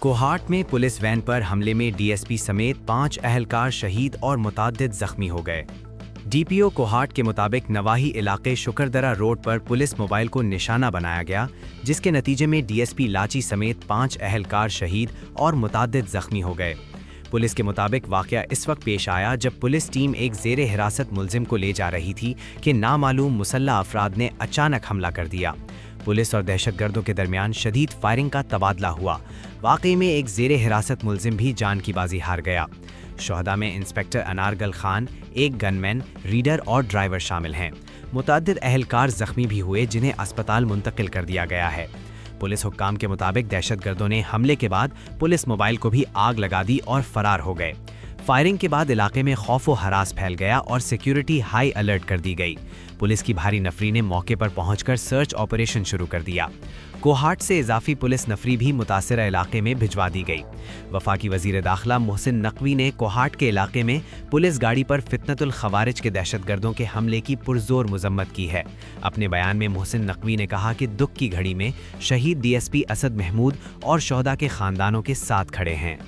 कोहाट में police van पर हमले में डीएसपी समेत 5 अहलकार शहीद और मुताद्दिद जख्मी हो गए। डीपीओ कोहाट के मुताबिक नवाही इलाके शुकरदरा रोड पर पुलिस मोबाइल को निशाना बनाया गया, जिसके नतीजे में डीएसपी लाची समेत 5 अहलकार शहीद और मुताद्दिद जख्मी हो गए। पुलिस के मुताबिक वाकया इस वक्त पेश आया जब पुलिस टीम एक ज़ेरे हिरासत मुलजिम को ले जा रही थी कि नामालूम मुसल्लह अफराद ने अचानक हमला कर दिया। पुलिस और दहशतगर्दों के दरमियान शदीद फायरिंग का तबादला हुआ। वाकई में एक ज़ेरे हिरासत मुलजिम भी जान की बाजी हार गया। शोहदा में इंस्पेक्टर अनारगल खान, एक गनमैन, रीडर और ड्राइवर शामिल हैं। मुतअद्दिद अहलकार जख्मी भी हुए, जिन्हें अस्पताल मुंतकिल कर दिया गया है। पुलिस हुक्काम के मुताबिक दहशतगर्दों ने हमले के बाद पुलिस मोबाइल को भी आग लगा दी और फरार हो गए। फायरिंग के बाद इलाके में खौफ व हरास फैल गया और सिक्योरिटी हाई अलर्ट कर दी गई। पुलिस की भारी नफरी ने मौके पर पहुंचकर सर्च ऑपरेशन शुरू कर दिया। कोहाट से इजाफी पुलिस नफरी भी मुतासिरा इलाके में भिजवा दी गई। वफाकी वजीर दाखिला मोहसिन नकवी ने कोहाट के इलाके में पुलिस गाड़ी पर फितनतुल खवारिज के दहशतगर्दों के हमले की पुरजोर मजम्मत की है। अपने बयान में मोहसिन नकवी ने कहा कि दुख की घड़ी में शहीद डीएसपी असद महमूद और शोहदा के खानदानों के साथ खड़े हैं।